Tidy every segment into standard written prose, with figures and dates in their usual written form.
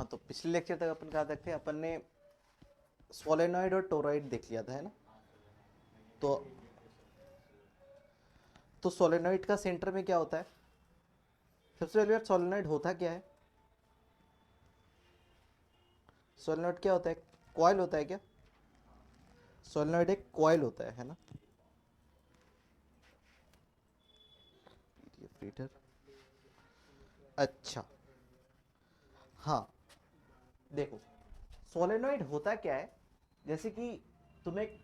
हाँ, तो पिछले लेक्चर तक अपन कहाँ तक थे? अपन ने सोलेनॉइड और टोरॉइड देख लिया था, है ना? तो सोलेनॉइड का सेंटर में क्या होता है? सबसे पहली बात, सोलेनॉइड होता क्या है? सोलेनॉइड क्या होता है? कॉइल होता है क्या? सोलेनॉइड एक कॉइल होता है ना? फ्रीटर। अच्छा, हाँ, देखो, सोलेनॉइड होता क्या है? जैसे कि तुम एक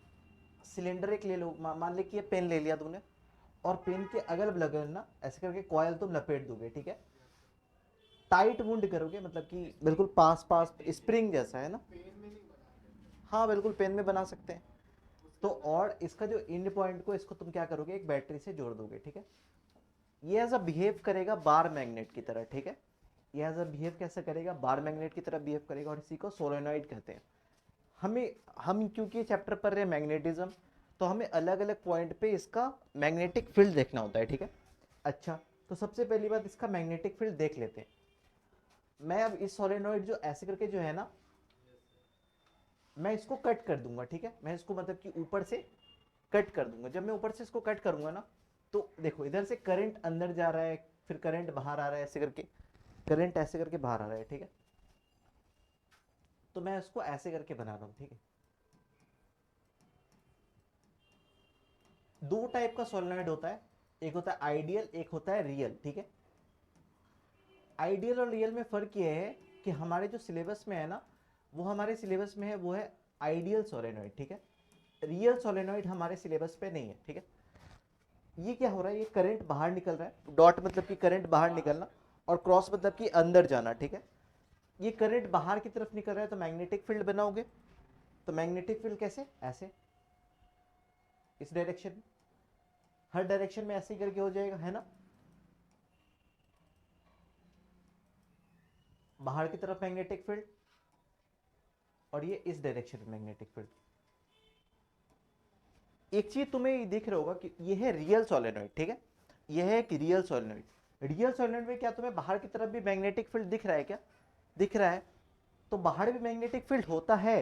सिलेंडर एक ले लो, मान ले कि ये पेन ले लिया तुमने, और पेन के अगल बगल ना ऐसे करके कॉयल तुम लपेट दोगे, ठीक है? टाइट वुंड करोगे, मतलब कि बिल्कुल पास पास स्प्रिंग जैसा, है ना? हाँ, बिल्कुल पेन में बना सकते हैं। तो और इसका जो इंड पॉइंट को, इसको तुम क्या करोगे, एक बैटरी से जोड़ दोगे, ठीक है? ये एज अ बिहेव करेगा बार मैग्नेट की तरह, ठीक है? ये एज अ बिहेव कैसे करेगा? बार मैग्नेट की तरह बिहेव करेगा, और इसी को सोलेनॉइड कहते हैं। हम क्योंकि चैप्टर पढ़ रहे हैं मैग्नेटिज्म, तो हमें अलग अलग पॉइंट पे इसका मैग्नेटिक फील्ड देखना होता है, ठीक है? अच्छा, तो सबसे पहली बात, इसका मैग्नेटिक फील्ड देख लेते हैं। मैं अब इस सोलेनॉइड जो ऐसे करके जो है ना, मैं इसको कट कर दूंगा, ठीक है? मैं इसको मतलब कि ऊपर से कट कर दूंगा। जब मैं ऊपर से इसको कट करूंगा ना, तो देखो इधर से करंट अंदर जा रहा है, फिर करंट बाहर आ रहा है, ऐसे करके करंट ऐसे करके बाहर आ रहा है, ठीक है? तो मैं इसको ऐसे करके बना रहा हूं, ठीक है? दो टाइप का सोलेनॉइड होता है, एक होता है आइडियल, एक होता है रियल, ठीक है? आइडियल और रियल में फर्क ये है कि हमारे जो सिलेबस में है ना, वो हमारे सिलेबस में है, वो है आइडियल सोलेनॉइड, ठीक है? रियल सोलेनॉइड हमारे सिलेबस पे नहीं है, ठीक है? ये क्या हो रहा है? ये करंट बाहर निकल रहा है, डॉट मतलब कि करंट बाहर निकलना, और क्रॉस मतलब कि अंदर जाना, ठीक है? ये करंट बाहर की तरफ निकल रहा है, तो मैग्नेटिक फील्ड बनाओगे। तो मैग्नेटिक फील्ड कैसे? ऐसे, इस डायरेक्शन में, हर डायरेक्शन में ऐसे ही करके हो जाएगा, है ना? बाहर की तरफ मैग्नेटिक फील्ड, और ये इस डायरेक्शन में मैग्नेटिक फील्ड। एक चीज तुम्हें दिख रहा होगा कि ये है रियल सोलेनॉइड, ठीक है? ये है कि रियल सोलेनॉइड। रियल सोलेनॉइड में क्या तुम्हें बाहर की तरफ भी मैग्नेटिक फील्ड दिख रहा है क्या? दिख रहा है। तो बाहर भी मैग्नेटिक फील्ड होता है,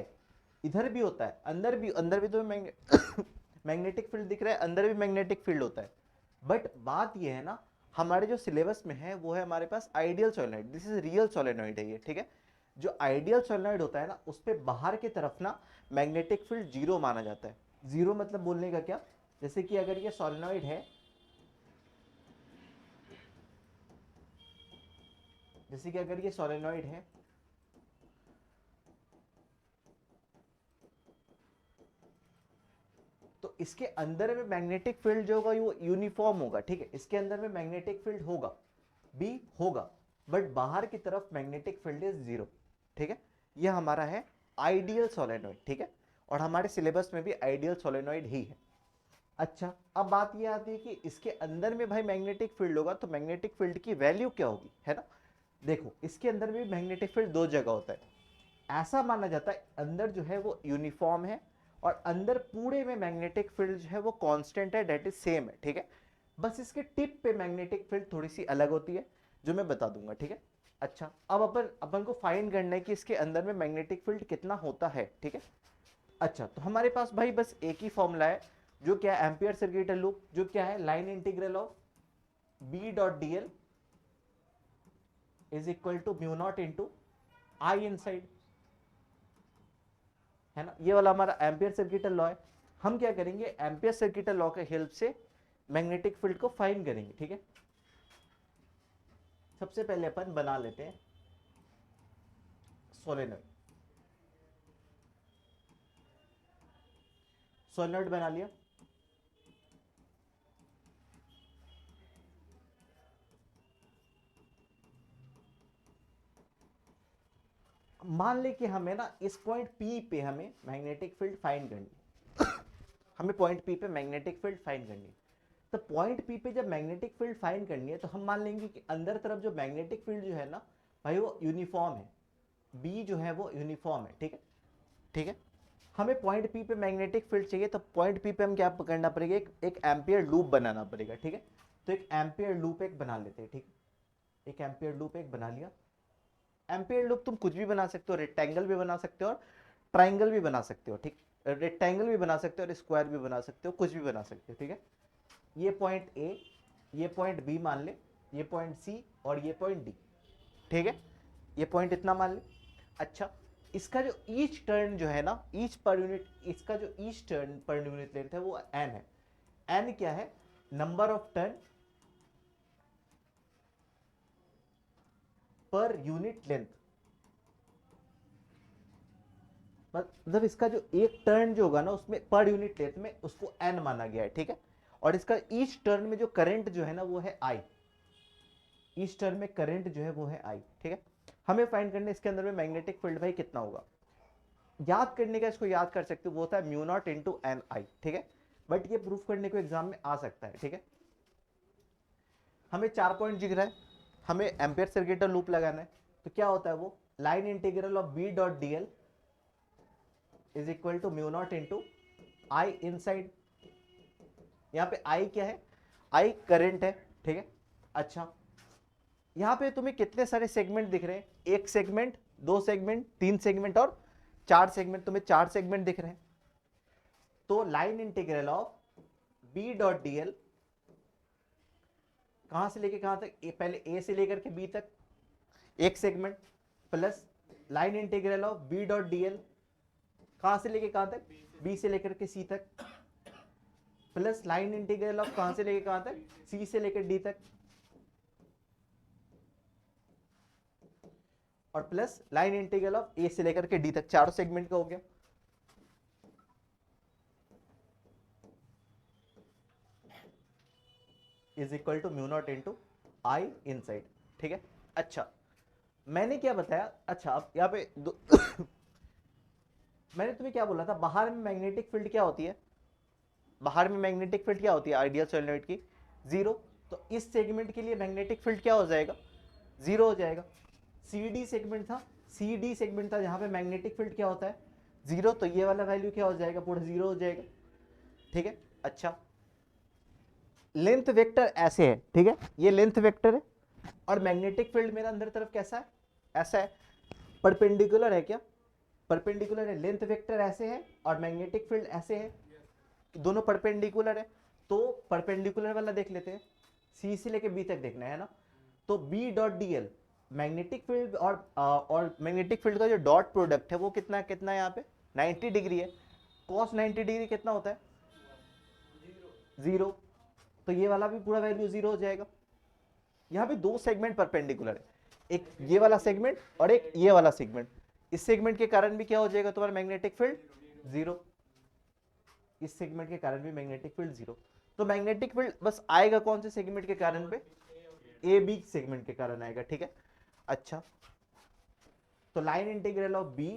इधर भी होता है, अंदर भी तो मैग्नेटिक फील्ड दिख रहा है, अंदर भी मैग्नेटिक फील्ड होता है। बट बात ये है ना, हमारे जो सिलेबस में है वो है हमारे पास ideal solenoid, this is real solenoid है ये, ठीक है? जो आइडियल सोलेनॉइड होता है ना, उस पे बाहर की तरफ ना मैग्नेटिक फील्ड जीरो माना जाता है। जीरो मतलब बोलने का क्या? जैसे कि अगर ये सोलेनॉइड है, जैसे कि अगर ये सोलेनॉइड है, तो इसके अंदर में मैग्नेटिक फील्ड जो होगा वो यूनिफॉर्म होगा, ठीक है? इसके अंदर में मैग्नेटिक फील्ड होगा, भी होगा, बट बाहर की तरफ मैग्नेटिक फील्ड इज जीरो, ठीक है? ये हमारा है आइडियल सोलेनॉइड, ठीक है? और हमारे सिलेबस में भी आइडियल सोलेनॉइड ही है। अच्छा, अब बात ये आती है कि इसके अंदर में भाई मैग्नेटिक फील्ड होगा, तो मैग्नेटिक फील्ड की वैल्यू क्या होगी, है ना? देखो, इसके अंदर भी मैग्नेटिक फील्ड दो जगह होता है। ऐसा माना जाता है अंदर जो है वो यूनिफॉर्म है, और अंदर पूरे में मैग्नेटिक फील्ड जो है वो कांस्टेंट है, डेट इज सेम है, ठीक है? बस इसके टिप पे मैग्नेटिक फील्ड थोड़ी सी अलग होती है, जो मैं बता दूंगा, ठीक है? अच्छा, अब अपन अपन को फाइंड करना है कि इसके अंदर में मैग्नेटिक फील्ड कितना होता है, ठीक है? अच्छा, तो हमारे पास भाई बस एक ही फॉर्मूला है, जो क्या है? एम्पियर सर्किट लूप, जो क्या है? Line integral of B dot D L is equal to mu naught into I inside, है ना? ये वाला हमारा एम्पियर सर्किटल लॉ है। हम क्या करेंगे? एम्पियर सर्किटल लॉ के हेल्प से मैग्नेटिक फील्ड को फाइंड करेंगे, ठीक है? सबसे पहले अपन बना लेते हैं सोलेनॉइड। सोलेनॉइड बना लिया। मान ले कि हमें ना इस पॉइंट पी पे हमें मैग्नेटिक फील्ड फाइंड करनी है। हमें पॉइंट पी पे मैग्नेटिक फील्ड फाइंड करनी है। तो पॉइंट पी पे जब मैग्नेटिक फील्ड फाइंड करनी है, तो हम मान लेंगे कि अंदर तरफ जो मैग्नेटिक फील्ड जो है ना भाई, वो यूनिफॉर्म है। बी जो है वो यूनिफॉर्म है, ठीक है? ठीक है? हमें पॉइंट पी पे मैग्नेटिक फील्ड चाहिए, तो पॉइंट पी पे हम क्या करना पड़ेगा? एक एम्पियर लूप बनाना पड़ेगा, ठीक है? तो एक एम्पियर लूप एक बना लेते हैं, ठीक है? एक एम्पियर लूप एक बना लिया। एम्पियर लूप तुम कुछ भी बना सकते हो, रेक्टेंगल भी बना सकते हो और ट्राइंगल भी बना सकते हो, ठीक, रेक्टेंगल भी बना सकते हो और स्क्वायर भी बना सकते हो, कुछ भी बना सकते हो, ठीक है। ये पॉइंट ए, ये पॉइंट बी मान ले, ये पॉइंट सी और ये पॉइंट डी, ठीक है, ये पॉइंट इतना मान ले। अच्छा, इसका जो ईच टर्न जो है ना, ईच पर यूनिट, इसका जो each turn per unit length है वो एन है। एन क्या है? Number of turn per unit length, मतलब इसका जो एक टर्न जो होगा ना उसमें पर यूनिट लेंथ में उसको एन माना गया है, ठीक है। और इसका ईच टर्न में जो करंट जो है ना वो है आई, ईच टर्न में करंट जो है वो है आई, ठीक है। हमें फाइंड करना है इसके अंदर में मैग्नेटिक फील्ड भाई कितना होगा। याद करने का, इसको याद कर सकते हो, वो होता है म्यू नॉट इंटू एन आई, ठीक है। बट ये प्रूफ करने को एग्जाम में आ सकता है, ठीक है। हमें 4 पॉइंट दिख रहा है, हमें एम्पियर सर्किट का लूप लगाना है, तो क्या होता है वो, line integral of B dot D L is equal to mu naught into I inside. यहाँ पे आई क्या है? आई करंट है, ठीक है। अच्छा, यहाँ पे तुम्हें कितने सारे सेगमेंट दिख रहे हैं? एक सेगमेंट, दो सेगमेंट, तीन सेगमेंट और चार सेगमेंट, तुम्हें चार सेगमेंट दिख रहे हैं। तो line integral of B dot D L कहां से लेके कहां तक, पहले ए से लेकर के बी तक एक segment, plus line integral of B dot D L कहां से लेके कहां तक, बी से लेकर के सी तक, प्लस लाइन इंटीग्रल ऑफ कहां से लेके कहां तक, सी से लेकर डी तक, और प्लस लाइन इंटीग्रल ऑफ ए से लेकर के डी तक, चारों सेगमेंट का हो गया। Is equal to mu naught into I inside, ठीक है। अच्छा, मैंने क्या बताया, अच्छा अब यहाँ पे मैंने तुम्हें क्या बोला था, बाहर में मैग्नेटिक फील्ड क्या होती है, बाहर में मैग्नेटिक फील्ड क्या होती है आइडियल सोलेनोइड की, जीरो। तो इस सेगमेंट के लिए मैग्नेटिक फील्ड क्या हो जाएगा, जीरो हो जाएगा। सी डी सेगमेंट था, सी डी सेगमेंट था जहां पे मैग्नेटिक फील्ड क्या होता है, जीरो, तो ये वाला वैल्यू क्या हो जाएगा, पूरा जीरो हो जाएगा, ठीक है। अच्छा, लेंथ वेक्टर ऐसे है, ठीक है, ये लेंथ वेक्टर है, और मैग्नेटिक फील्ड मेरा अंदर तरफ कैसा है, ऐसा है, परपेंडिकुलर है क्या, परपेंडिकुलर है, लेंथ वेक्टर ऐसे है और मैग्नेटिक फील्ड ऐसे है, दोनों परपेंडिकुलर है। तो परपेंडिकुलर वाला देख लेते हैं, सी से लेके बी तक देखना है ना। तो B dot D L magnetic field और मैग्नेटिक फील्ड का जो डॉट प्रोडक्ट है वो कितना कितना है यहाँ पे, 90 डिग्री है। कॉस 90 डिग्री कितना होता है, जीरो। तो ये वाला भी पूरा वैल्यू जीरो हो जाएगा। यहाँ पे दो सेगमेंट परपेंडिकुलर है, एक ये वाला सेगमेंट और एक ये वाला सेगमेंट। इस सेगमेंट के कारण भी क्या हो जाएगा तुम्हारा मैग्नेटिक फील्ड जीरो, इस सेगमेंट के कारण भी मैग्नेटिक फील्ड जीरो। तो मैग्नेटिक फील्ड बस आएगा कौन से सेगमेंट के कारण पे, ए बी सेगमेंट के कारण आएगा, ठीक है। अच्छा, तो line integral of B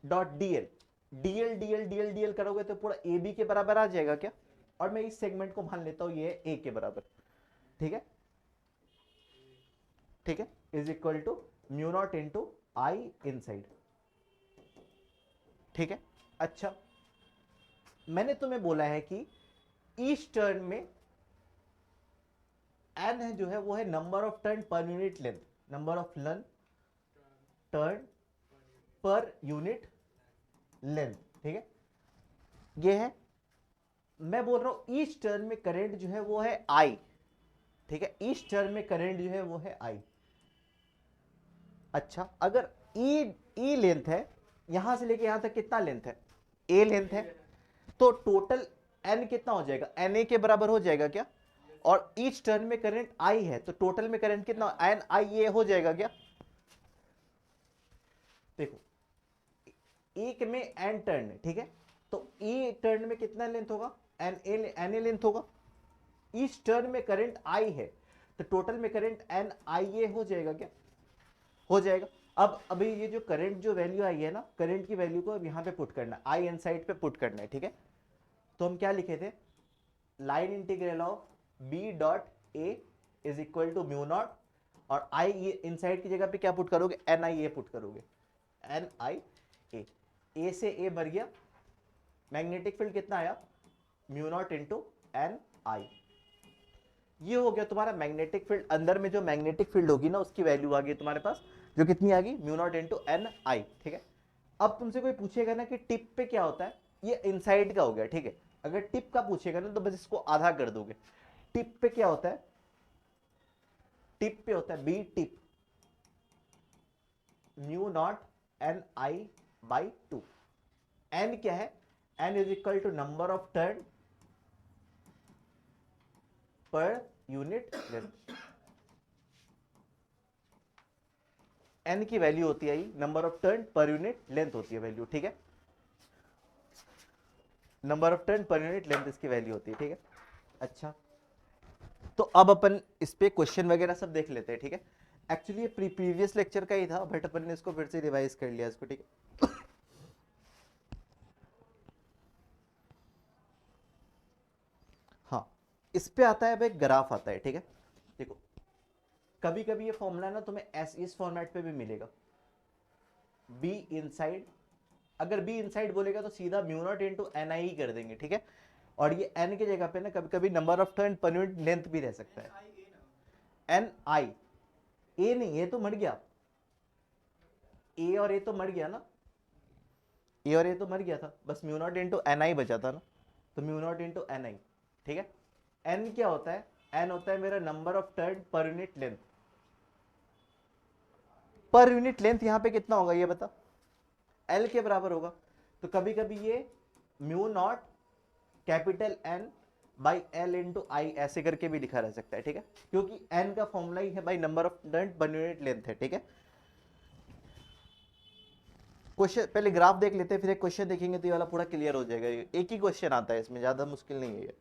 dot DL, DL DL DL DL करोगे तो पूरा ए बी के बराबर आ जाएगा क्या, और मैं इस सेगमेंट को मान लेता हूं ये ए के बराबर, ठीक है, ठीक है, is equal to mu naught into I inside, ठीक है। अच्छा, मैंने तुम्हें बोला है कि ईच टर्न में एन है जो है वो है number of turn per unit length, number of turn per unit length, ठीक है, ये है। मैं बोल रहा हूं ईच टर्न में करंट जो है वो है आई, ठीक है, ईच टर्न में करंट जो है वो है आई। अच्छा, अगर ई लेंथ है, यहां से लेके यहां तक कितना लेंथ है, ए लेंथ है, तो टोटल एन कितना हो जाएगा, एन ए के बराबर हो जाएगा क्या, और ईच टर्न में करंट आई है तो टोटल में करंट कितना, एन आई ए हो जाएगा क्या। देखो, एक में एन टर्न है, ठीक है, तो ई टर्न में कितना लेंथ होगा, एन ए लेंथ होगा। ईच टर्न में करंट आई है तो टोटल में करंट एन आई ए हो जाएगा क्या, हो जाएगा। अब अभी ये जो करंट जो वैल्यू आई है ना, करंट की वैल्यू को अब यहां पे पुट करना है, आई एन साइड पे पुट करना है, ठीक है। तो हम क्या लिखे थे, line integral of B dot A is equal to mu naught, और आई इन साइड की जगह पे क्या पुट करोगे, एन आई ए पुट करोगे, एन आई ए से ए भर गया, मैग्नेटिक फील्ड कितना आया, म्यू नॉट इंटू एन आई। ये हो गया तुम्हारा मैग्नेटिक फील्ड, अंदर में जो मैग्नेटिक फील्ड होगी ना उसकी वैल्यू आ गई तुम्हारे पास, जो कितनी आ गई, म्यू नॉट इंटू एन आई, ठीक है। अब तुमसे कोई पूछेगा ना कि टिप पे क्या होता है, ये इनसाइड का हो गया, ठीक है। अगर टिप का पूछेगा ना तो बस इसको आधा कर दोगे। टिप पे क्या होता है, टिप पे होता है B tip mu naught N I by two. N क्या है, N is equal to number of turn per unit length. N की वैल्यू होती है number of turn per unit length होती है वैल्यू, ठीक है। Number of turn per unit length इसकी वैल्यू होती है, ठीक है। अच्छा, तो अब अपन इस पे क्वेश्चन वगैरह सब देख लेते हैं, ठीक है। एक्चुअली ये प्रीवियस लेक्चर का ही था, बट अपन ने इसको फिर से रिवाइज कर लिया इसको, ठीक है। हाँ, इस पे आता है, अब एक ग्राफ आता है, ठीक है। देखो, कभी कभी ये फॉर्मूला ना तुम्हें इस फॉर्मेट पे भी मिलेगा, बी इनसाइड। अगर बी इनसाइड बोलेगा तो सीधा म्यू नॉट इंटू एन आई कर देंगे, ठीक है। और ये एन की जगह पे ना कभी कभी number of turn per unit length भी रह सकता है। एन आई, ए नहीं, ये तो मर गया, ए और ए तो मर गया ना, ए और ए तो मर गया था, बस म्यू नॉट इंटू एन आई बचा था ना, तो म्यू नॉट इंटू एन आई, ठीक है। एन क्या होता है, एन होता है मेरा number of turn per unit length. पर यूनिट लेंथ यहां पे कितना होगा ये बता, एल के बराबर होगा। तो कभी कभी ये mu naught capital N by L into I ऐसे करके भी लिखा रह सकता है, ठीक है, क्योंकि एन का फॉर्मूला ही है भाई number of turn per unit length है, ठीक है। क्वेश्चन पहले ग्राफ देख लेते हैं, फिर एक क्वेश्चन देखेंगे तो ये वाला पूरा क्लियर हो जाएगा। एक ही क्वेश्चन आता है इसमें, ज्यादा मुश्किल नहीं है ये।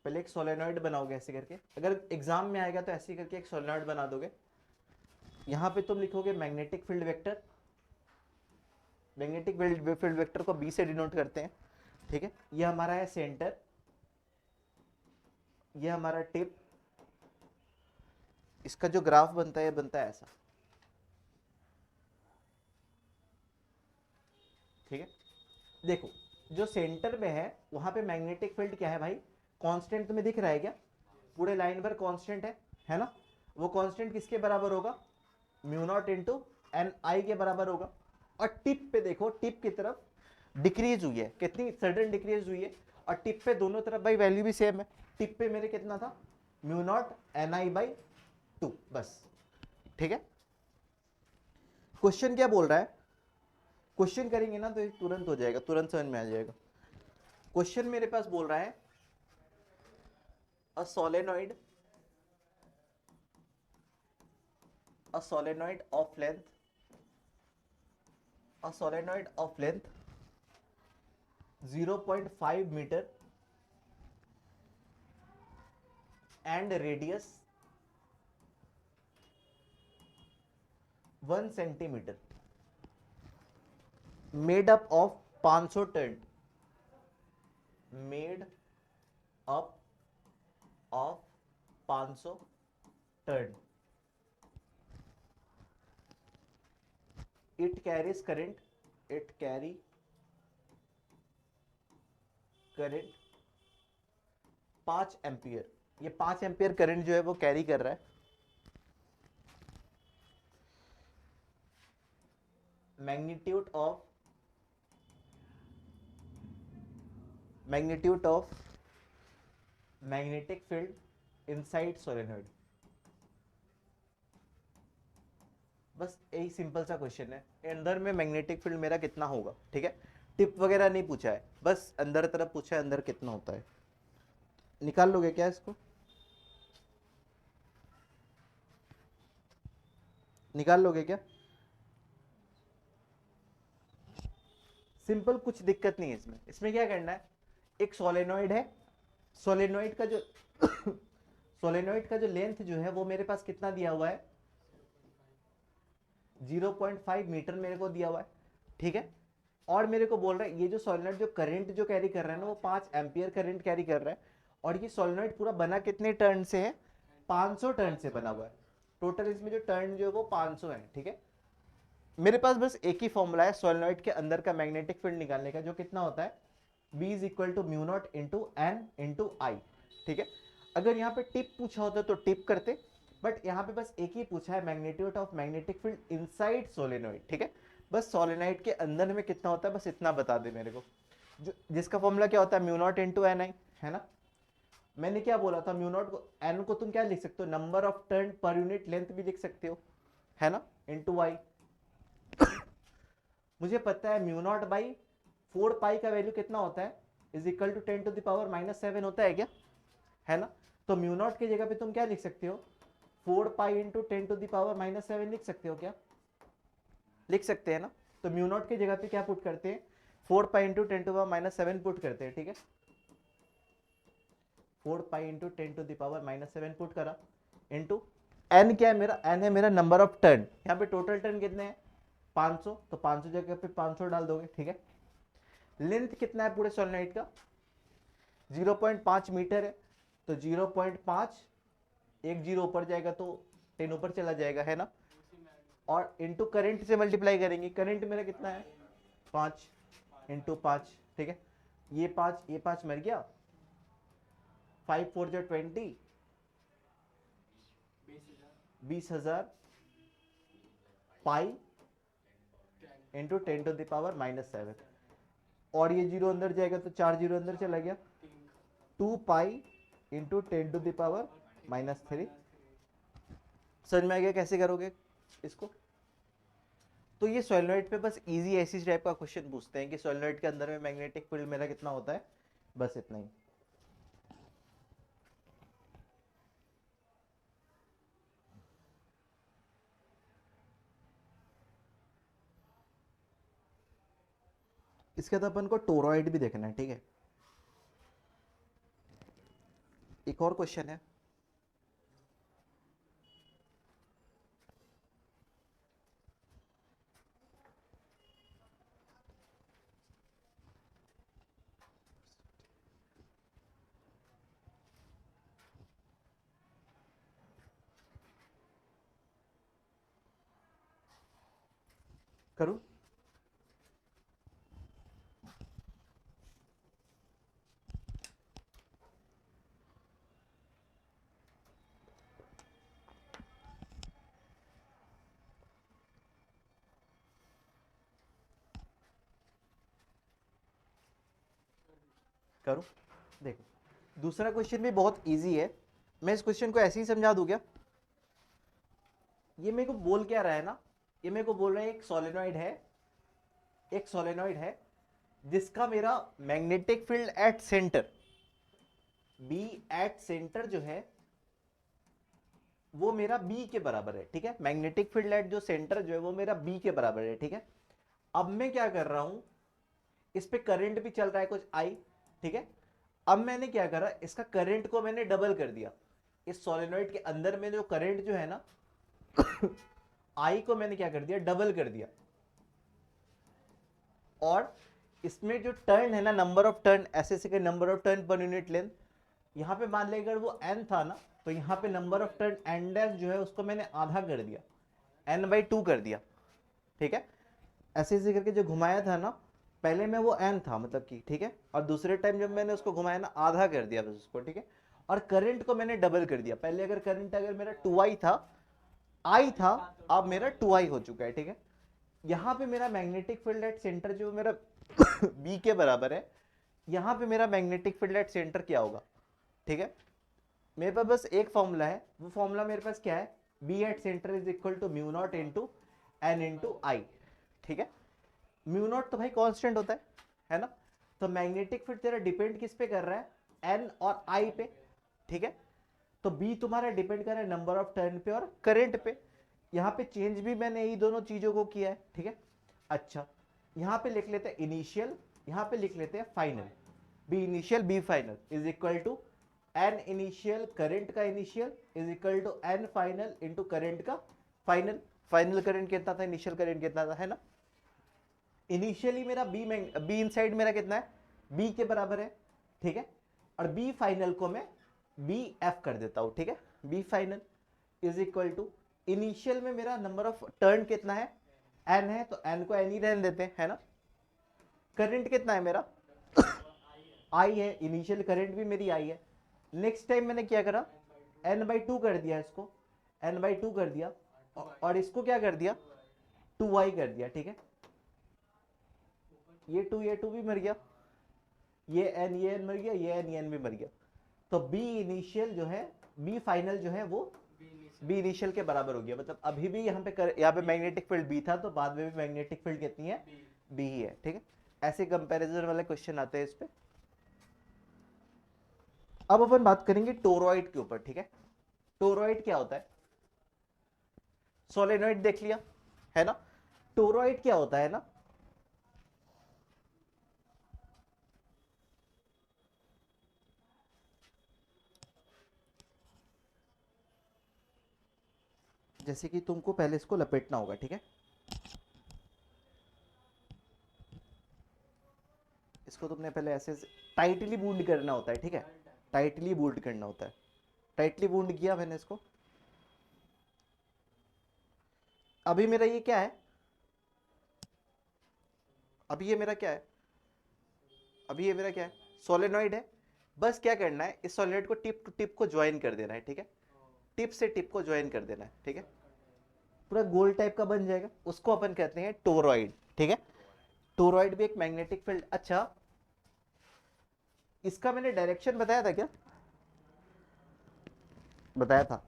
पहले एक सोलेनॉइड बनाओगे ऐसे करके, अगर एग्जाम में आएगा तो ऐसे करके एक सोलेनॉइड बना दोगे। यहां पे तुम लिखोगे magnetic field vector, magnetic field vector को बी से डिनोट करते हैं, ठीक है। ये हमारा है सेंटर, ये हमारा टिप, इसका जो ग्राफ बनता है बनता है ऐसा, ठीक है। देखो, जो सेंटर में है वहां पे मैग्नेटिक फील्ड क्या है भाई, कांस्टेंट तुम्हें दिख रहा है क्या, पूरे लाइन पर कांस्टेंट है ना। वो कांस्टेंट किसके बराबर होगा, म्यू नॉट इंटू एन आई के बराबर होगा। और टिप पे देखो, टिप की तरफ डिक्रीज हुई है, कितनी सडन डिक्रीज हुई है। और टिप पे दोनों तरफ भाई वैल्यू भी सेम है। टिप पे मेरे कितना था, mu naught N I by to, बस, ठीक है। क्वेश्चन क्या बोल रहा है, क्वेश्चन करेंगे ना तो तुरंत हो जाएगा, तुरंत समझ में आ जाएगा। क्वेश्चन मेरे पास बोल रहा है a solenoid of length, a solenoid of length 0.5 meter and radius 1 centimeter made up of 500 turn, made up of 500 turn, it carries current, it carry current 5 ampere. ये 5 एम्पियर करंट जो है वो कैरी कर रहा है। Magnitude of magnetic field inside solenoid. बस यही simple सा क्वेश्चन है, अंदर में मैग्नेटिक फील्ड मेरा कितना होगा, ठीक है। टिप वगैरह नहीं पूछा है, बस अंदर तरफ पूछा है, अंदर कितना होता है। निकाल लोगे क्या इसको, निकाल लोगे क्या, सिंपल, कुछ दिक्कत नहीं है इसमें। इसमें क्या करना है, एक सोलेनॉइड है, सोलेनॉइड का जो सोलेनॉइड का जो लेंथ जो है वो मेरे पास कितना दिया हुआ है, 0.5 मीटर मेरे को दिया हुआ है, ठीक है। और मेरे को बोल रहा है ये जो सोलेनॉइड जो करंट जो कैरी कर रहा है ना वो 5 एम्पियर करंट कैरी कर रहा है। और ये सोलेनॉइड पूरा बना कितने टर्न से है, 500 टर्न से बना हुआ है। टोटल इसमें जो टर्न जो है वो 500 है, ठीक है। मेरे पास बस एक ही फॉर्मूला है सोलेनॉइड के अंदर का मैग्नेटिक फील्ड निकालने का, जो कितना होता है, B is equal to mu naught into N into I, ठीक है। अगर यहाँ पे टिप पूछा होता तो टिप करते, बट यहाँ पे बस एक ही पूछा है, magnitude of magnetic field inside solenoid, ठीक है। बस सोलेनोइड के अंदर में कितना होता है बस इतना बता दे मेरे को, जो जिसका फॉर्मूला क्या होता है म्यू नॉट इंटू एन आई, है ना। मैंने क्या बोला था, म्यू नॉट को एन को तुम क्या लिख सकते हो, number of turn per unit length भी लिख सकते हो, है ना, इंटू वाई। मुझे पता है म्यू नॉट बाई 4 पाई का वैल्यू कितना होता है, is equal to 10 to the power -7 होता है क्या, है ना। तो म्यू नॉट की जगह पे तुम क्या लिख सकते हो, 4 pi into 10 to the power -7 लिख सकते हो क्या, लिख सकते हैं ना। तो म्यू नॉट की जगह पे क्या पुट करते हैं, 4 pi into 10 to power -7 put करते हैं, ठीक है। 4 pi into 10 to the power -7 put करा, इंटू एन क्या है मेरा, एन है मेरा नंबर ऑफ टर्न, यहाँ पे टोटल टर्न कितने हैं 500, तो 500 जगह पे 500 डाल दोगे, ठीक है। लेंथ कितना है पूरे सोलेनोइड का, 0.5 मीटर है, तो 0.5, एक जीरो ऊपर जाएगा तो 10 ऊपर चला जाएगा, है ना। और इंटू करंट से मल्टीप्लाई करेंगे, करंट मेरा कितना है 5 इंटू 5, ठीक है। ये 5 मर गया, 5 4 जो 20, 20,000 pi into 10 to the power -7, और ये जीरो अंदर जाएगा तो 4 जीरो अंदर चला गया, 2 pi into 10 to the power -3। समझ में आ गया कैसे करोगे इसको। तो ये सोलेनोइड पे बस इजी ऐसी टाइप का क्वेश्चन पूछते हैं कि सोलेनोइड के अंदर में मैग्नेटिक फील्ड मेरा कितना होता है, बस इतना ही। इसके बाद अपन को टोरॉइड भी देखना है, ठीक है। एक और क्वेश्चन है, करूं। करूं, देखो दूसरा क्वेश्चन भी बहुत इजी है, मैं इस क्वेश्चन को ऐसे ही समझा दूं क्या। ये मेरे को बोल क्या रहा है ना, ये मेरे को बोल रहा है एक सोलेनोइड है, एक सोलेनोइड है जिसका मेरा magnetic field at centre, B at centre जो है वो मेरा बी के बराबर है, ठीक है। मैग्नेटिक फील्ड एट जो सेंटर जो है वो मेरा बी के बराबर है, ठीक है। अब मैं क्या कर रहा हूं, इस पे करंट भी चल रहा है कुछ आई, ठीक है। अब मैंने क्या करा, इसका करंट को मैंने डबल कर दिया, इस सोलेनोइड के अंदर में जो करंट जो है ना आई को मैंने क्या कर दिया, डबल कर दिया। और इसमें जो टर्न है ना, नंबर ऑफ टर्न, ऐसे ऐसे number of turn per unit length, यहाँ पे मान लेगा वो n था ना, तो यहाँ पे number of turn n dash जो है उसको मैंने आधा कर दिया, n/2 कर दिया, ठीक है। ऐसे ऐसे करके जो घुमाया था ना, पहले में वो n था मतलब कि, ठीक है, और दूसरे टाइम जब मैंने उसको घुमाया ना आधा कर दिया बस उसको, ठीक है। और करंट को मैंने डबल कर दिया, पहले अगर करंट अगर मेरा 2i था, i था, अब मेरा 2i हो चुका है, ठीक है। यहाँ पे मेरा मैग्नेटिक फील्ड एट सेंटर जो मेरा b के बराबर है, यहाँ पे मेरा मैग्नेटिक फील्ड एट सेंटर क्या होगा, ठीक है। मेरे पास बस एक फॉर्मूला है, वो फॉर्मूला मेरे पास क्या है, B at centre is equal to mu naught into N into I, ठीक है। म्यू नॉट तो भाई कांस्टेंट होता है ना। तो मैग्नेटिक फील्ड तेरा डिपेंड किस पे कर रहा है, एन और आई पे, ठीक है। तो बी तुम्हारा डिपेंड कर रहा है नंबर ऑफ टर्न पे और करंट पे। यहाँ पे चेंज भी मैंने यही दोनों चीजों को किया है, ठीक है। अच्छा, यहाँ पे लिख लेते हैं इनिशियल, यहाँ पे लिख लेते हैं final, B initial B final is equal to N initial, current का initial is equal to N final into current का फाइनल। फाइनल करंट कितना था, इनिशियल करंट कितना था, है ना। इनिशियली मेरा बी इनसाइड मेरा कितना है, बी के बराबर है, ठीक है। और बी फाइनल को मैं बी एफ कर देता हूं, ठीक है। B final is equal to initial में मेरा नंबर ऑफ टर्न कितना है, एन है, तो एन को एन ही रहने देते हैं, है ना। करंट कितना है मेरा आई है, इनिशियल करंट भी मेरी आई है। नेक्स्ट टाइम मैंने क्या करा, n/2 कर दिया इसको, n/2 कर दिया, और इसको क्या कर दिया, 2y कर दिया, ठीक है। ये 2 भी मर गया, ये n मर गया, ये n भी मर गया। तो b इनिशियल जो है, b फाइनल जो है वो b इनिशियल के बराबर हो गया। मतलब अभी भी यहाँ पे मैग्नेटिक फील्ड b था, तो बाद में भी मैग्नेटिक फील्ड कितनी है, b ही है, ठीक है। ऐसे कंपैरिजन वाले क्वेश्चन आते हैं इस पे। अब अपन बात करेंगे टोरॉइड के ऊपर, ठीक है। टोरॉइड क्या होता है, सोलेनॉइड देख लिया है ना। टोरॉइड क्या होता है ना, जैसे कि तुमको पहले इसको लपेटना होगा, ठीक है। इसको तुमने पहले ऐसे टाइटली वुंड करना होता है, ठीक है। टाइटली वुंड करना होता है। टाइटली वुंड किया मैंने इसको। अभी मेरा ये क्या है, अभी ये मेरा क्या है, अभी ये मेरा क्या है, सोलेनॉइड है। बस क्या करना है, इस सोलेनॉइड को टिप टू टिप को ज्वाइन कर देना है, ठीक है। टिप से टिप को ज्वाइन कर देना है, ठीक है। पूरा गोल टाइप का बन जाएगा, उसको अपन कहते हैं टोरॉइड, ठीक है। टोरॉइड भी एक मैग्नेटिक फील्ड। अच्छा, इसका मैंने डायरेक्शन बताया था क्या, बताया था।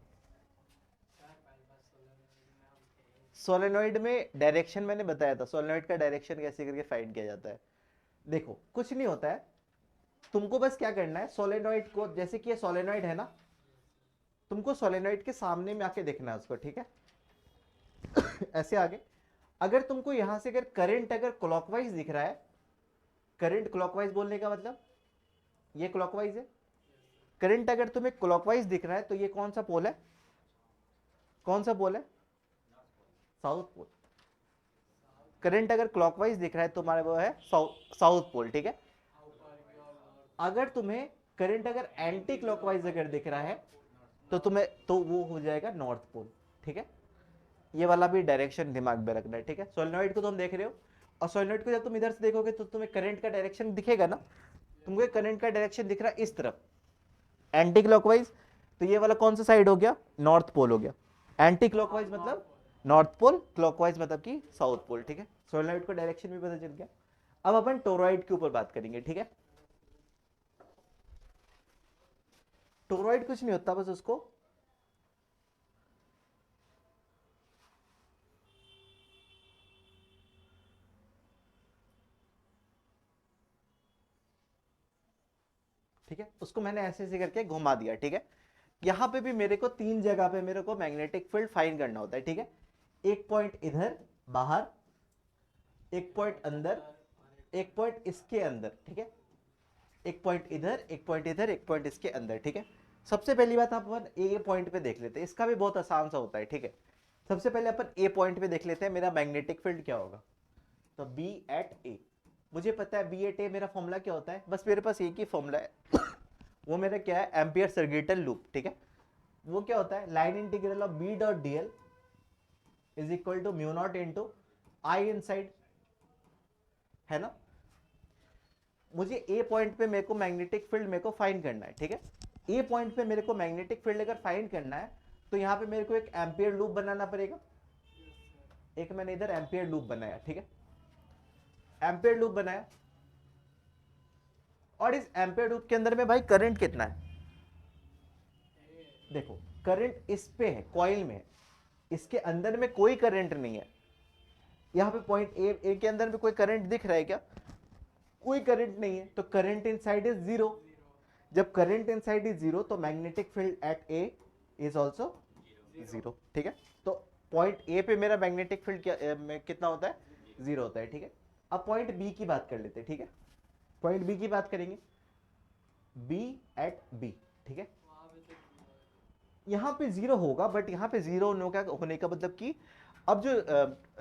सोलेनॉइड में डायरेक्शन मैंने बताया था, सोलेनॉइड का डायरेक्शन कैसे करके फाइंड किया जाता है। देखो कुछ नहीं होता है, तुमको बस क्या करना है, सोलेनॉइड को, जैसे कि ये सोलेनॉइड है ना, तुमको सोलेनॉइड के सामने में आके देखना है उसको, ठीक है। ऐसे आगे, अगर तुमको यहां से अगर करंट अगर क्लॉकवाइज दिख रहा है, करंट क्लॉकवाइज बोलने का मतलब ये क्लॉकवाइज है। करंट अगर तुम्हें क्लॉकवाइज दिख रहा है तो ये कौन सा पोल है, कौन सा पोल है, साउथ पोल। करंट अगर क्लॉकवाइज दिख रहा है तो तुम्हारा वो है साउथ पोल, ठीक है। अगर तुम्हें करंट अगर एंटी क्लॉकवाइज अगर दिख रहा है तो तुम्हें तो वो हो जाएगा नॉर्थ पोल, ठीक है। ये वाला भी डायरेक्शन दिमाग में रखना है, ठीक है। सोलेनॉइड को तुम देख रहे हो, और सोलेनॉइड को जब तुम इधर से देखोगे तो तुम्हें करंट का डायरेक्शन दिखेगा ना, तुमको करंट का डायरेक्शन दिख रहा है इस तरफ, एंटी क्लॉकवाइज। तो ये वाला कौन सा साइड हो गया, नॉर्थ पोल हो गया। एंटी क्लॉकवाइज मतलब नॉर्थ पोल, क्लॉकवाइज मतलब कि साउथ पोल, ठीक है। सोलेनॉइड को डायरेक्शन भी पता चल गया। अब अपन टोरॉइड के ऊपर बात करेंगे, ठीक है। टोरॉइड कुछ नहीं होता, बस उसको ठीक है, उसको मैंने ऐसे ऐसे करके घुमा दिया, ठीक है। यहां पे भी मेरे को 3 जगह पे मेरे को मैग्नेटिक फील्ड फाइंड करना होता है, ठीक है। एक पॉइंट इधर बाहर, एक पॉइंट अंदर, एक पॉइंट इसके अंदर, ठीक है। एक पॉइंट इधर, एक पॉइंट इधर, एक पॉइंट इसके अंदर, ठीक है। सबसे पहली बात अपन ए पॉइंट पे देख लेते हैं, इसका भी बहुत आसान सा होता है, ठीक है। सबसे पहले अपन ए पॉइंट पे देख लेते हैं मेरा मैग्नेटिक फील्ड क्या होगा। तो बी एट ए, मुझे पता है बी एट ए मेरा फॉर्मूला क्या होता है, बस मेरे पास एक ही फॉर्मूला है। वो मेरा क्या है, एम्पियर सर्किटल लूप, ठीक है। वो क्या होता है, line integral of B dot D L is equal to mu naught into I inside, है ना। मुझे ए पॉइंट पे मेरे को मैग्नेटिक फील्ड मेरे को फाइंड करना है, ठीक है। ए पॉइंट पे मेरे को मैग्नेटिक फील्ड अगर फाइंड करना है तो यहां पे मेरे को एक एम्पियर लूप बनाना पड़ेगा। एक मैंने इधर एम्पियर लूप बनाया, ठीक है। एम्पियर लूप बनाया, और इस एम्पियर लूप के अंदर में भाई करंट कितना है, देखो करंट इस पे है, कॉइल में है, इसके अंदर में कोई करंट नहीं है। यहां पे पॉइंट ए के अंदर में कोई करंट दिख रहा है क्या, कोई करंट नहीं है, तो करंट इनसाइड इज जीरो। जब करंट इनसाइड इज जीरो तो magnetic field eight A is also zero, ठीक है। तो पॉइंट ए पे मेरा मैग्नेटिक फील्ड कितना होता है, जीरो होता है, ठीक है। अब पॉइंट बी की बात कर लेते हैं, ठीक है। पॉइंट बी की बात करेंगे, बी एट बी, ठीक है। यहां पे जीरो होगा, बट यहां पे जीरो होने का मतलब कि अब जो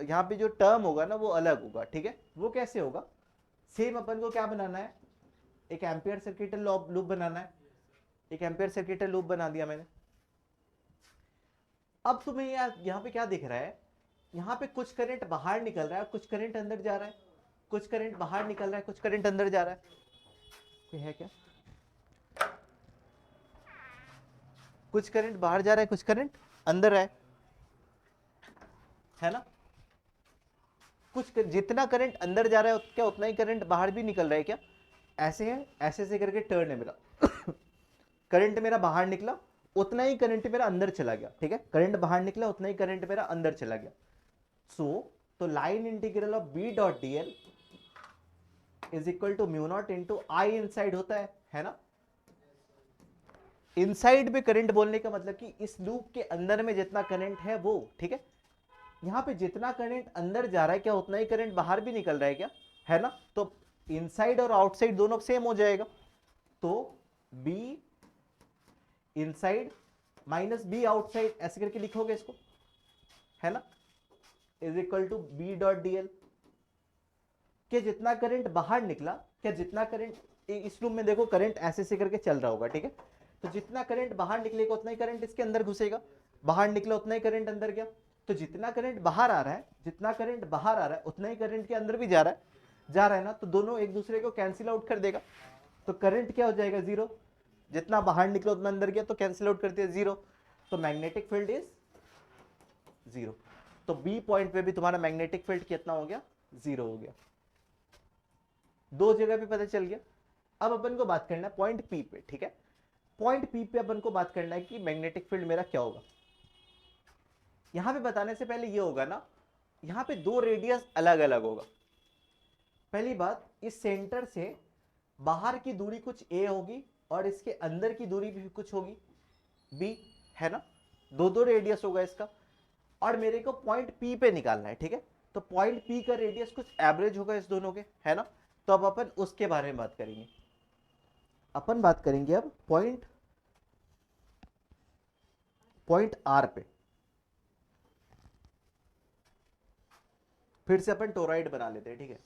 यहाँ पे जो टर्म होगा ना वो अलग होगा, ठीक है। वो कैसे होगा, सेम अपन को क्या बनाना है, एक एम्पियर सर्किटल लूप बनाना है। एक एम्पियर सर्किटल लूप बना दिया मैंने। अब तुम्हें यहाँ पे क्या दिख रहा है, यहाँ पे कुछ करंट बाहर निकल रहा है, कुछ करंट अंदर जा रहा है, कुछ करंट बाहर निकल रहा है, कुछ करंट अंदर जा रहा है। कोई है क्या, कुछ करंट बाहर जा रहा है, कुछ करंट अंदर है ना। कुछ जितना करंट अंदर जा रहा है क्या उतना ही करंट बाहर भी निकल रहा है क्या? ऐसे है, ऐसे से करके टर्न है मेरा करंट मेरा बाहर निकला, उतना ही करंट मेरा अंदर चला गया, ठीक है। करंट बाहर निकला, उतना ही करंट मेरा अंदर चला गया। तो line integral of B dot D L is equal to mu naught into I inside होता है ना। इनसाइड में करंट बोलने का मतलब कि इस लूप के अंदर में जितना करंट है वो, ठीक है। यहां पे जितना करंट अंदर जा रहा है क्या उतना ही करंट बाहर भी निकल रहा है क्या, है ना। तो इनसाइड और आउटसाइड दोनों सेम हो जाएगा। तो B inside minus B outside ऐसे करके लिखोगे इसको, है ना, is equal to B dot D L. क्या जितना करंट बाहर निकला, क्या जितना करंट इस रूम में देखो करंट ऐसे से करके चल रहा होगा, ठीक है। तो जितना करंट बाहर निकलेगा उतना ही करंट इसके अंदर घुसेगा, बाहर निकला उतना ही करंट अंदर गया। तो जितना करंट बाहर आ रहा है, जितना करंट बाहर आ रहा है उतना ही करंट के अंदर भी जा रहा है ना। तो दोनों एक दूसरे को कैंसिल आउट कर देगा। तो करंट क्या हो जाएगा, जीरो। जितना बाहर निकला उतना अंदर गया, तो कैंसिल आउट करते हैं जीरो। तो मैग्नेटिक फील्ड इज जीरो। तो बी पॉइंट पे भी तुम्हारा मैग्नेटिक फील्ड कितना हो गया, जीरो हो गया। दो जगह पे पता चल गया। अब अपन को बात करना है पॉइंट पी पे, ठीक है। पॉइंट पी पे अपन को बात करना है कि मैग्नेटिक फील्ड मेरा क्या होगा। यहां पे बताने से पहले ये होगा ना, यहां पे दो रेडियस अलग अलग होगा। पहली बात, इस सेंटर से बाहर की दूरी कुछ ए होगी और इसके अंदर की दूरी भी कुछ होगी बी, है ना। दो दो रेडियस होगा इसका, और मेरे को पॉइंट पी पे निकालना है, ठीक है। तो पॉइंट पी का रेडियस कुछ एवरेज होगा इस दोनों के, है ना। तो अब अपन उसके बारे में बात करेंगे। अपन बात करेंगे अब पॉइंट आर पे। फिर से अपन टोरॉइड बना लेते हैं, ठीक है।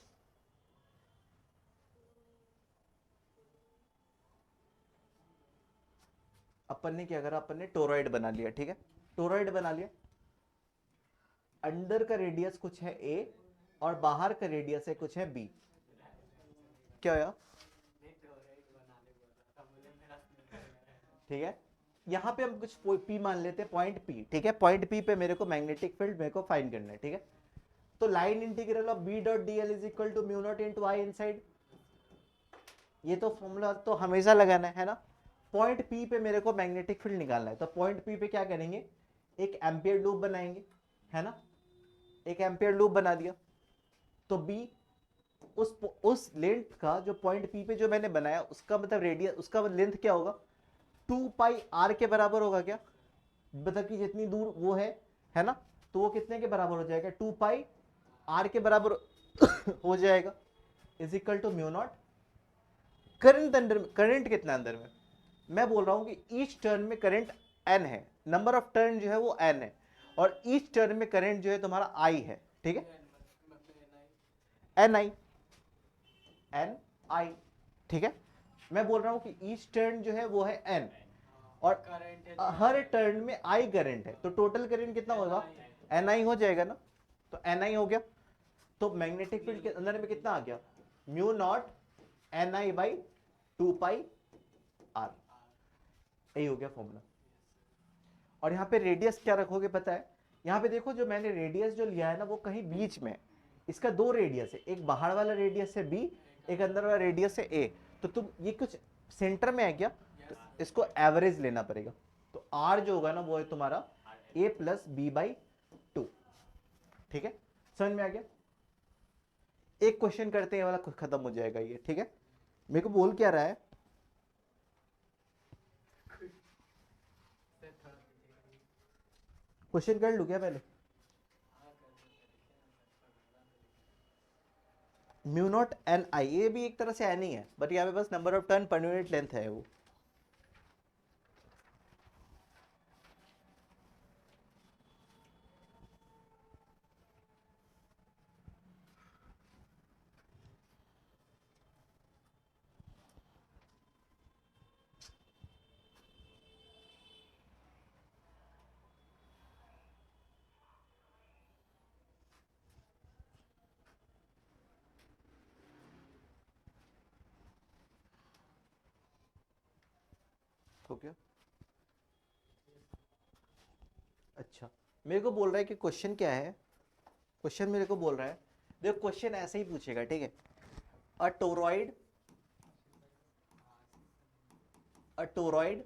अपन ने क्या करा, अपन ने टोरॉइड बना लिया, ठीक है। टोरॉइड बना लिया, अंदर का रेडियस कुछ है ए और बाहर का रेडियस है कुछ है बी। क्या है, ठीक है। यहां पे हम कुछ पी मान लेते हैं, पॉइंट पी, ठीक है। पॉइंट पी पे मेरे को मैग्नेटिक फील्ड मेरे को फाइंड करना है, ठीक है। तो line integral of B dot D L is equal to mu naught into I inside. ये तो फॉर्मूला तो हमेशा लगाना है ना। पॉइंट पी पे मेरे को मैग्नेटिक फील्ड निकालना है, तो पॉइंट पी पे क्या करेंगे, एक एम्पियर लूप बनाएंगे, है ना। एक एम्पियर लूप बना दिया। तो बी उस लेंथ का जो पॉइंट पी पे जो मैंने बनाया उसका मतलब रेडियस, उसका लेंथ क्या होगा, 2πr के बराबर होगा क्या, मतलब कि जितनी दूर वो है ना। तो वो कितने के बराबर हो जाएगा, 2πr के बराबर हो जाएगा, is equal to mu naught. Current अंदर में, करंट कितना अंदर में, मैं बोल रहा हूं कि ईच टर्न में करंट n है, नंबर ऑफ टर्न जो है वो n है, और ईच टर्न में करंट जो है तुम्हारा i है, ठीक है। ni, ni, ठीक है। मैं बोल रहा हूं कि ईच टर्न जो है वो है n, और हर टर्न में i करंट है, तो टोटल करंट कितना होगा, ni हो जाएगा ना। तो ni हो गया। तो मैग्नेटिक फील्ड के अंदर में कितना आ गया, mu naught ni by 2πr। यही हो गया फॉर्मूला। और यहाँ पे रेडियस क्या रखोगे पता है, यहाँ पे देखो जो मैंने रेडियस जो लिया है ना वो कहीं बीच में, इसका दो रेडियस है, एक बाहर वाला रेडियस है बी, एक अंदर वाला रेडियस है ए। तो तुम ये कुछ सेंटर में है क्या, तो इसको एवरेज लेना पड़ेगा। तो आर जो होगा ना वो है तुम्हारा ए प्लस बी बाई 2, ठीक है। समझ में आ गया। एक क्वेश्चन करते हैं वाला खत्म हो जाएगा ये, ठीक है। मेरे को बोल क्या रहा है, क्वेश्चन कर लू क्या पहले। म्यू नॉट एन आई, ये भी एक तरह से एन ही है, बट यहाँ पे बस number of turn per unit length है वो। हो गया। अच्छा, मेरे को बोल रहा है कि क्वेश्चन क्या है, क्वेश्चन मेरे को बोल रहा है, देखो क्वेश्चन ऐसे ही पूछेगा, ठीक है। A toroid, a toroid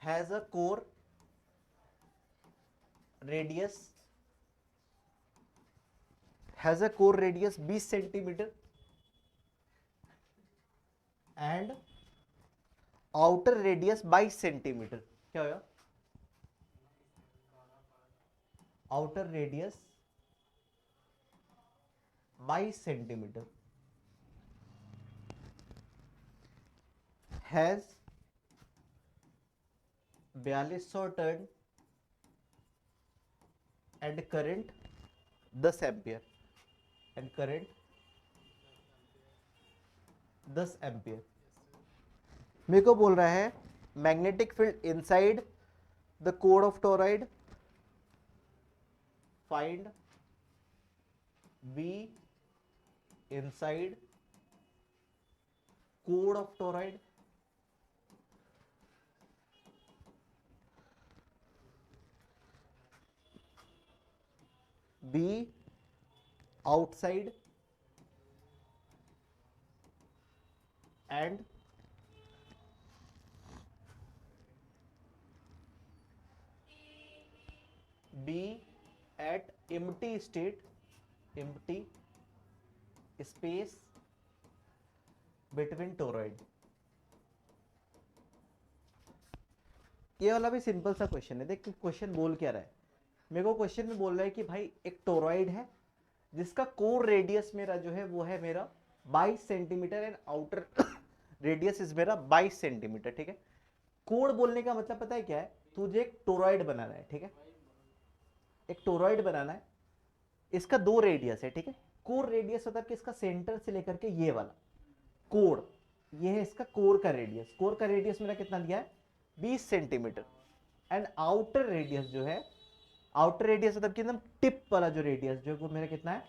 has a core radius, has a core radius 20 centimetre and outer radius 22 centimetre. क्या होगा? Outer radius 22 centimetre, has 4200 turn and current 10 ampere, and current 10 ampere. मेरे को बोल रहा है magnetic field inside the core of toroid, find B inside core of toroid, B outside and B at empty state, empty space between toroid। ये वाला भी simple सा question है। देख क्वेश्चन बोल क्या रहा है, मेरे को क्वेश्चन में बोल रहा है कि भाई एक टोरॉइड है जिसका कोर रेडियस मेरा जो है वो है मेरा 22 centimetre and outer radius is मेरा 22 सेंटीमीटर, ठीक है। कोर बोलने का मतलब पता है क्या है, तुझे एक टोरॉइड बनाना है, ठीक है। एक टोरॉइड बनाना है, इसका 2 रेडियस है, ठीक है। कोर रेडियस मतलब कि इसका सेंटर से लेकर के ये वाला कोर, ये है इसका कोर का रेडियस। कोर का रेडियस मेरा कितना दिया है? 20 सेंटीमीटर। एंड आउटर रेडियस जो है, आउटर रेडियस मतलब कि एकदम टिप वाला जो रेडियस जो है वो मेरा कितना है?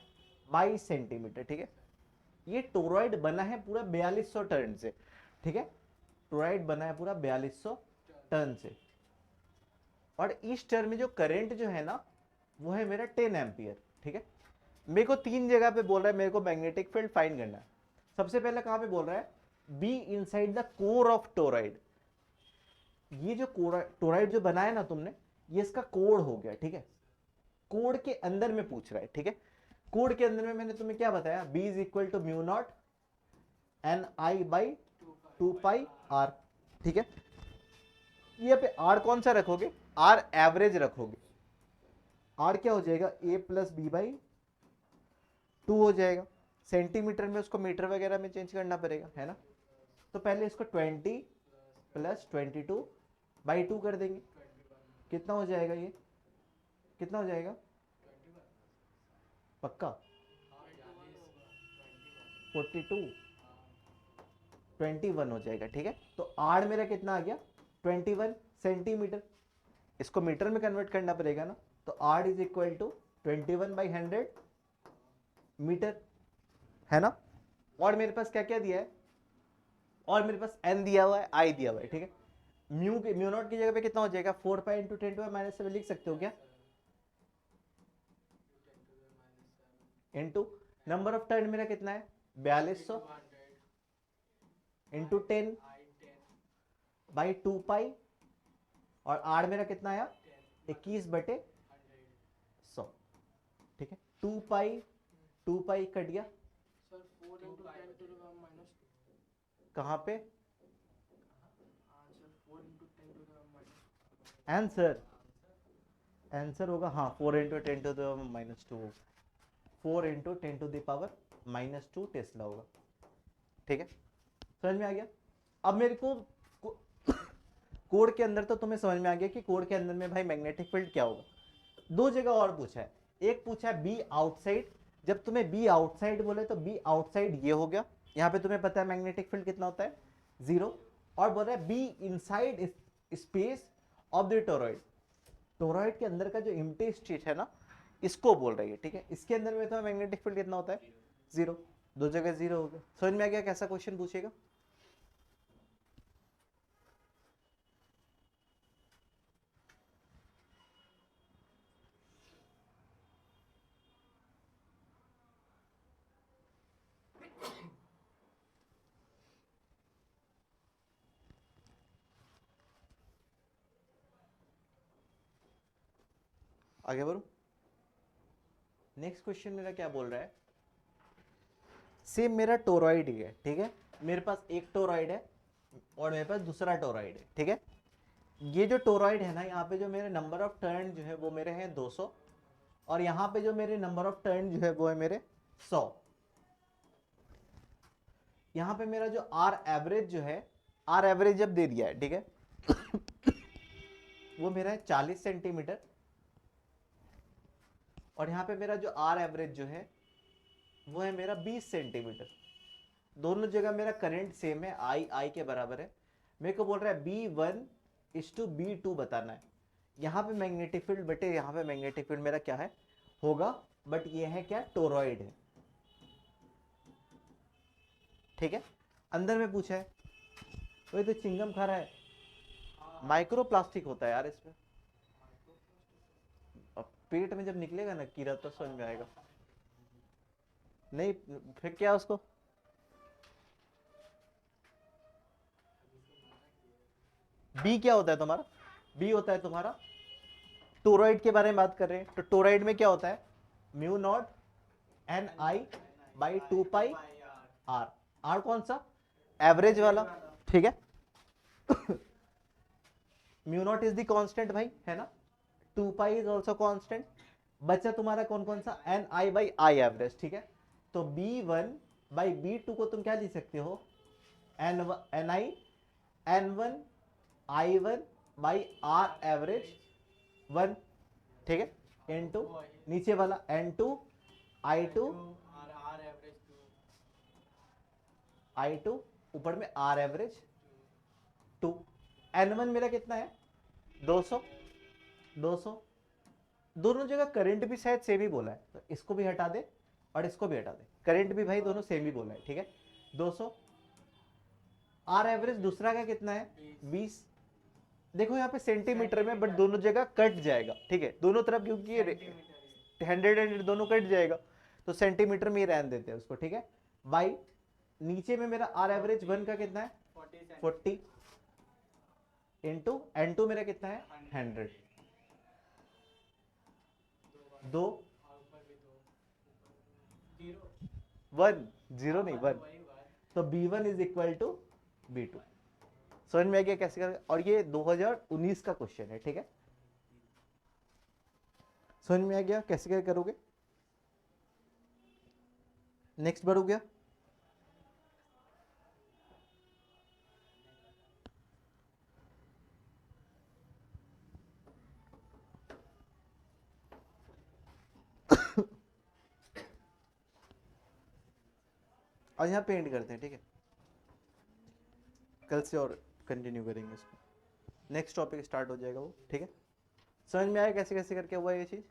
22 सेंटीमीटर, ठीक है। ये टोरॉइड बना है पूरा 4200 टर्न से, ठीक है। टोरॉइड बना है पूरा 4200 टर्न से, और इस टर्न में जो करंट जो है ना वो है मेरा 10 एम्पियर, ठीक है। मेरे को 3 जगह पे बोल रहा है मेरे को मैग्नेटिक फील्ड फाइंड करना है। सबसे पहले कहां पे बोल रहा है? Be inside the core of toroid. ये जो टोरॉइड जो बनाया ना तुमने, ये इसका कोर हो गया, ठीक है। कोर के अंदर में पूछ रहा है, ठीक है। कोर के अंदर में मैंने तुम्हें क्या बताया? B is equal to mu naught N I by 2 pi R, ठीक है। ये पे आर कौन सा रखोगे? आर एवरेज रखोगे। आर क्या हो जाएगा? ए प्लस बी बाई 2 हो जाएगा। सेंटीमीटर में उसको मीटर वगैरह में चेंज करना पड़ेगा, है ना। तो पहले इसको 20 प्लस 22 बाई 2 कर देंगे। कितना हो जाएगा ये? कितना हो जाएगा? पक्का? 42 21 हो जाएगा, ठीक है। तो आर मेरा कितना आ गया? 21 सेंटीमीटर। इसको मीटर में कन्वर्ट करना पड़ेगा ना, तो R is equal to 21/100 metre, है ना। और मेरे पास क्या क्या दिया है? और मेरे पास एन दिया हुआ है, आई दिया हुआ है, ठीक है। म्यू नॉट की जगह पे कितना हो जाएगा? 4 पाई इंटू 10⁻⁷ लिख सकते हो क्या? इंटू नंबर ऑफ टर्न मेरा कितना है? 4200 इंटू 10 बाई 2 पाई, और आर मेरा कितना आया? 21/100, ठीक है। 2 पाई कट गया कहां पे? आंसर, आंसर होगा हाँ 4 इंटू 10⁻⁻², 4 इंटू 10⁻⁻² टेस्ला होगा, ठीक है। समझ में आ गया? अब मेरे को कोड के अंदर तो तुम्हें समझ में आ गया कि कोड के अंदर में भाई मैग्नेटिक फील्ड क्या होगा। 2 जगह और पूछा है। एक पूछा है बी आउटसाइड। जब तुम्हें बी आउटसाइड बोले तो बी आउटसाइड ये हो गया, यहाँ पे तुम्हें पता है मैग्नेटिक फील्ड कितना होता है? 0। और बोल रहा है be inside space of the toroid. Toroid के अंदर का जो एम्प्टी स्टेट है ना, इसको बोल रही है, ठीक है। इसके अंदर में तो मैग्नेटिक फील्ड कितना होता है? 0। 2 जगह 0 हो गया। समझ में आ गया कैसा क्वेश्चन पूछेगा? आगे बढ़ूं। नेक्स्ट क्वेश्चन मेरा क्या बोल रहा है, सेम मेरा टोरॉइड ही है, ठीक है, मेरे पास एक टोरॉइड है और मेरे पास दूसरा टोरॉइड है, ठीक है। ये जो टोरॉइड है ना, यहाँ पे जो मेरे नंबर ऑफ टर्न जो है वो मेरे हैं 200, और यहाँ पे जो मेरे नंबर ऑफ टर्न जो है वो है मेरे 100। यहाँ पे मेरा जो आर एवरेज जो है, आर एवरेज जब दे दिया है, ठीक है, वो मेरा है 40 सेंटीमीटर, और यहाँ पे मेरा जो आर एवरेज जो है वो है मेरा 20 सेंटीमीटर। दोनों जगह मेरा करंट सेम है, आई आई के बराबर है। मेरे को बोल रहा है B1:B2 बताना है। यहाँ पे मैग्नेटिक फील्ड बटे यहाँ पे मैग्नेटिक फील्ड मेरा क्या है होगा, बट ये है क्या, टोरॉइड है, ठीक है। अंदर में पूछा है, वही तो चिंगम खा रहा है, माइक्रो प्लास्टिक होता है यार इसमें। अब पेट में जब निकलेगा ना कीड़ा तो समझ में आएगा। नहीं फिर क्या उसको, बी क्या होता है तुम्हारा, बी होता है तुम्हारा, टोरॉइड के बारे में बात कर रहे हैं तो टोरॉइड में क्या होता है, mu naught Ni/2 pi R. R कौन सा, एवरेज वाला, ठीक है। Mu naught is the constant भाई, है ना, 2 पाई इज ऑल्सो कांस्टेंट। बचा तुम्हारा कौन कौन सा, Ni/I एवरेज, ठीक है। तो B1/B2 को तुम क्या लिख सकते हो, Ni N1I1/R एवरेज 1, ठीक है, N2 नीचे वाला N2I2 I2 ऊपर में R एवरेज 2। N1 मेरा कितना है 200, 200। दोनों जगह करंट भी शायद सेम ही बोला है, तो इसको भी हटा दे और इसको भी हटा दे, करंट भी भाई दोनों सेम ही बोला है, ठीक है, 200। आर एवरेज दूसरा का कितना है 20। देखो यहाँ पे सेंटीमीटर में, बट दोनों जगह कट जाएगा, ठीक है, दोनों तरफ, क्योंकि ये 100 दोनों कट जाएगा, तो सेंटीमीटर में ही रहने देते हैं उसको, ठीक है। बाई नीचे में मेरा आर एवरेज 1 का कितना है 40 इंटू N2 मेरा कितना है 100, 2 1 0 नहीं 1, तो B1 is equal to B2। समझ में आ गया कैसे कर, और ये 2019 का क्वेश्चन है, ठीक है। समझ में आ गया कैसे क्या करोगे। नेक्स्ट बढ़ हो गया, और यहाँ पेंट करते हैं, ठीक है, कल से और कंटिन्यू करेंगे इसको, नेक्स्ट टॉपिक स्टार्ट हो जाएगा वो, ठीक है। समझ में आया कैसे कैसे करके हुआ ये चीज़।